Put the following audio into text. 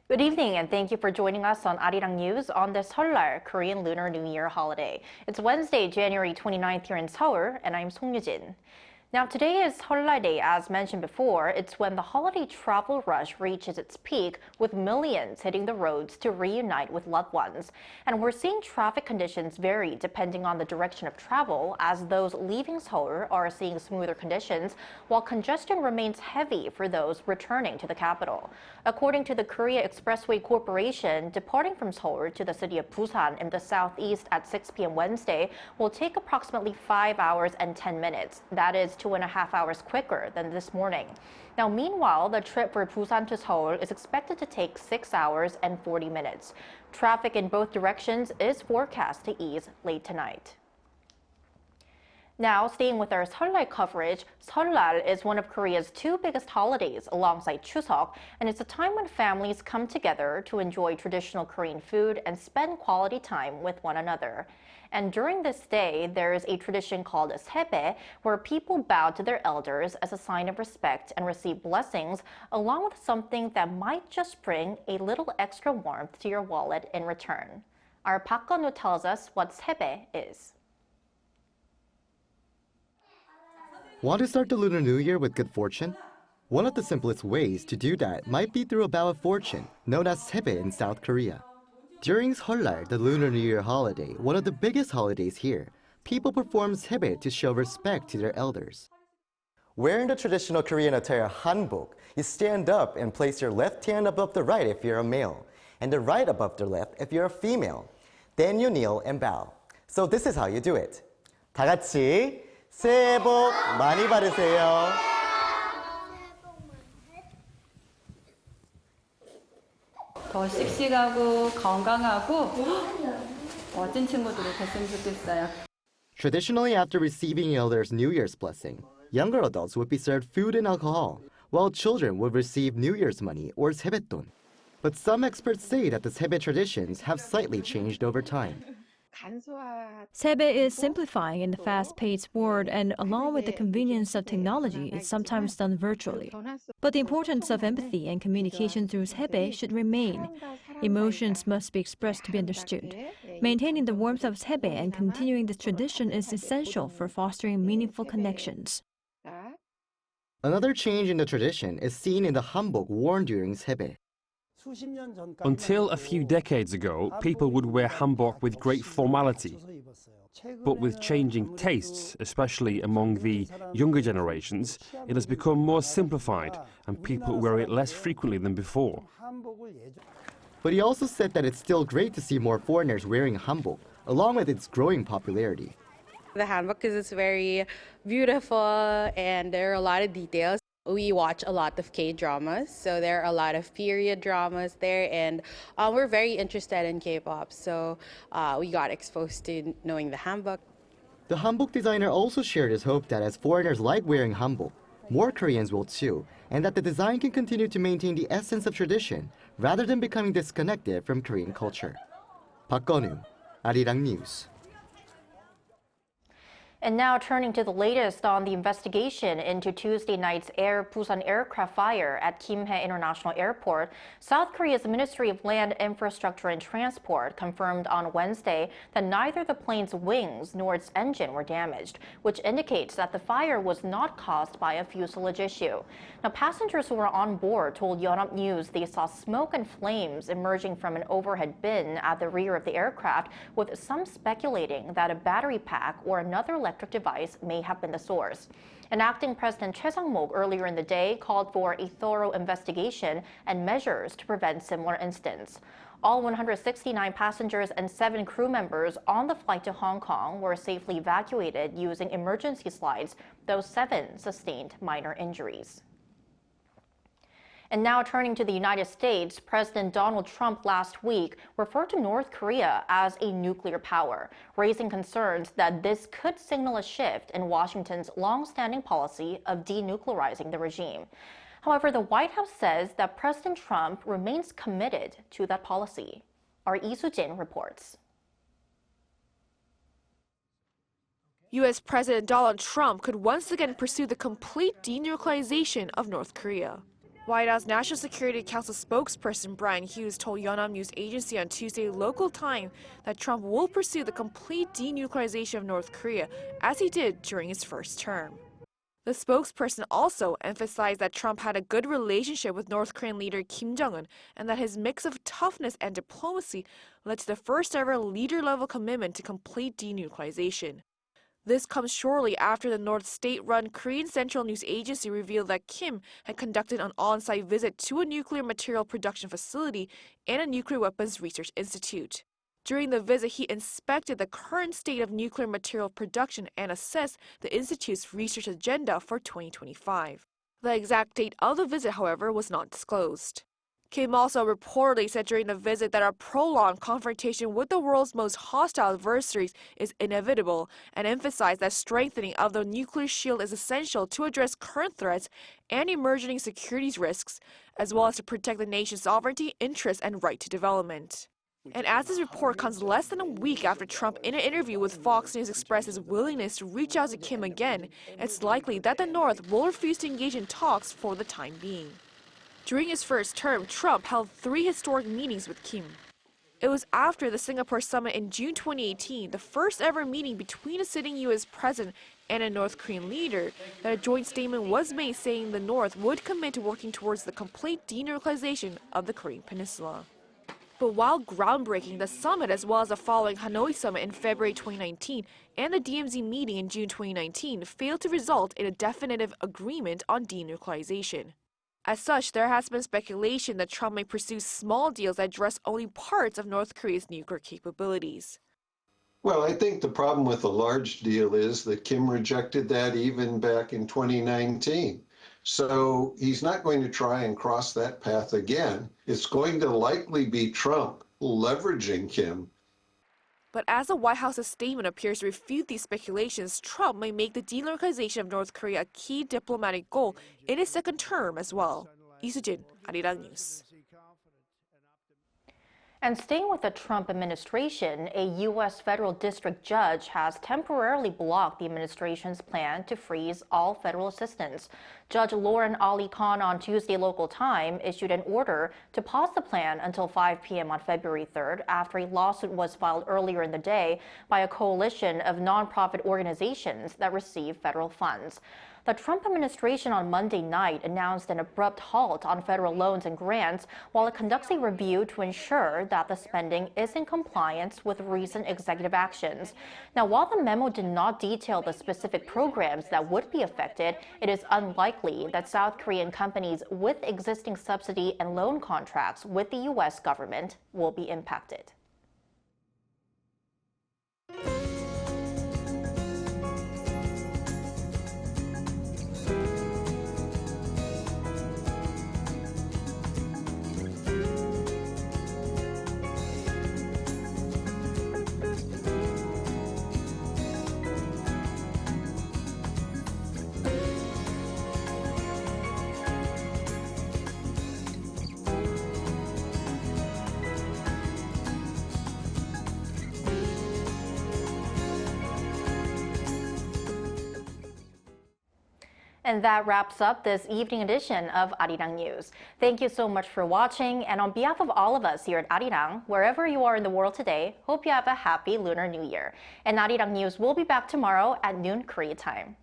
Good evening and thank you for joining us on Arirang News on this Seollal, Korean Lunar New Year holiday. It's Wednesday, January 29th here in Seoul, and I'm Song Yujin. Now today is Seollal Day, as mentioned before. It's when the holiday travel rush reaches its peak, with millions hitting the roads to reunite with loved ones. And we're seeing traffic conditions vary depending on the direction of travel, as those leaving Seoul are seeing smoother conditions, while congestion remains heavy for those returning to the capital. According to the Korea Expressway Corporation, departing from Seoul to the city of Busan in the southeast at 6 p.m. Wednesday will take approximately 5 hours and 10 minutes. That is 2.5 hours quicker than this morning. Now, meanwhile, the trip for Busan to Seoul is expected to take 6 hours and 40 minutes. Traffic in both directions is forecast to ease late tonight. Now, staying with our Seollal coverage, Seollal is one of Korea's two biggest holidays alongside Chuseok, and it's a time when families come together to enjoy traditional Korean food and spend quality time with one another. And during this day, there is a tradition called Sebae, where people bow to their elders as a sign of respect and receive blessings, along with something that might just bring a little extra warmth to your wallet in return. Our Park Gun-woo tells us what Sebae is. Want to start the Lunar New Year with good fortune? One of the simplest ways to do that might be through a bow of fortune, known as Sebae in South Korea. During Seollal, the Lunar New Year holiday, one of the biggest holidays here, people perform Sebae to show respect to their elders. Wearing the traditional Korean attire hanbok, you stand up and place your left hand above the right if you're a male, and the right above the left if you're a female. Then you kneel and bow. So this is how you do it. 다 같이 새해 복 많이 받으세요. 더 씩씩하고 건강하고 멋진 친구들이 됐으면 좋겠어요. Traditionally, after receiving elders' New Year's blessing, younger adults would be served food and alcohol, while children would receive New Year's money or sebae돈. But some experts say that the Sebae traditions have slightly changed over time. Sebae is simplifying in the fast-paced world, and along with the convenience of technology, it's sometimes done virtually. But the importance of empathy and communication through Sebae should remain. Emotions must be expressed to be understood. Maintaining the warmth of Sebae and continuing this tradition is essential for fostering meaningful connections. Another change in the tradition is seen in the hanbok worn during Sebae. Until a few decades ago, people would wear hanbok with great formality. But with changing tastes, especially among the younger generations, it has become more simplified and people wear it less frequently than before. But he also said that it's still great to see more foreigners wearing hanbok, along with its growing popularity. The hanbok, because it's very beautiful and there are a lot of details. We watch a lot of K-dramas, so there are a lot of period dramas there, and we're very interested in K-pop, so we got exposed to knowing the hanbok. The hanbok designer also shared his hope that as foreigners like wearing hanbok, more Koreans will too, and that the design can continue to maintain the essence of tradition rather than becoming disconnected from Korean culture. Park Gun-woo, Arirang News. And now turning to the latest on the investigation into Tuesday night's Air Busan aircraft fire at Kimhae International Airport, South Korea's Ministry of Land, Infrastructure and Transport confirmed on Wednesday that neither the plane's wings nor its engine were damaged, which indicates that the fire was not caused by a fuselage issue. Now, passengers who were on board told Yonhap News they saw smoke and flames emerging from an overhead bin at the rear of the aircraft, with some speculating that a battery pack or another electric device may have been the source. And acting President Choi Sang-mok earlier in the day called for a thorough investigation and measures to prevent similar incidents. All 169 passengers and 7 crew members on the flight to Hong Kong were safely evacuated using emergency slides, though 7 sustained minor injuries. And now turning to the United States, President Donald Trump last week referred to North Korea as a nuclear power, raising concerns that this could signal a shift in Washington's long-standing policy of denuclearizing the regime. However, the White House says that President Trump remains committed to that policy. Our Lee Soo-jin reports. U.S. President Donald Trump could once again pursue the complete denuclearization of North Korea. White House National Security Council spokesperson Brian Hughes told Yonhap News Agency on Tuesday local time that Trump will pursue the complete denuclearization of North Korea, as he did during his first term. The spokesperson also emphasized that Trump had a good relationship with North Korean leader Kim Jong-un and that his mix of toughness and diplomacy led to the first-ever leader-level commitment to complete denuclearization. This comes shortly after the North state-run Korean Central News Agency revealed that Kim had conducted an on-site visit to a nuclear material production facility and a nuclear weapons research institute. During the visit, he inspected the current state of nuclear material production and assessed the institute's research agenda for 2025. The exact date of the visit, however, was not disclosed. Kim also reportedly said during the visit that a prolonged confrontation with the world's most hostile adversaries is inevitable and emphasized that strengthening of the nuclear shield is essential to address current threats and emerging security risks, as well as to protect the nation's sovereignty, interests, and right to development. And as this report comes less than a week after Trump in an interview with Fox News expressed his willingness to reach out to Kim again, it's likely that the North will refuse to engage in talks for the time being. During his first term, Trump held 3 historic meetings with Kim. It was after the Singapore summit in June 2018, the first ever meeting between a sitting U.S. president and a North Korean leader, that a joint statement was made saying the North would commit to working towards the complete denuclearization of the Korean Peninsula. But while groundbreaking, the summit, as well as the following Hanoi summit in February 2019 and the DMZ meeting in June 2019, failed to result in a definitive agreement on denuclearization. As such, there has been speculation that Trump may pursue small deals that address only parts of North Korea's nuclear capabilities. Well, I think the problem with a large deal is that Kim rejected that even back in 2019. So he's not going to try and cross that path again. It's going to likely be Trump leveraging Kim. But as the White House's statement appears to refute these speculations, Trump may make the denuclearization of North Korea a key diplomatic goal in his second term as well. Lee Soo-jin, Arirang News. And staying with the Trump administration, a U.S. federal district judge has temporarily blocked the administration's plan to freeze all federal assistance. Judge Lauren Ali Khan on Tuesday local time issued an order to pause the plan until 5 p.m. on February 3rd after a lawsuit was filed earlier in the day by a coalition of nonprofit organizations that receive federal funds. The Trump administration on Monday night announced an abrupt halt on federal loans and grants while it conducts a review to ensure that the spending is in compliance with recent executive actions. Now, while the memo did not detail the specific programs that would be affected, it is unlikely that South Korean companies with existing subsidy and loan contracts with the U.S. government will be impacted. And that wraps up this evening edition of Arirang News. Thank you so much for watching, and on behalf of all of us here at Arirang, wherever you are in the world today, hope you have a happy Lunar New Year. And Arirang News will be back tomorrow at noon Korea time.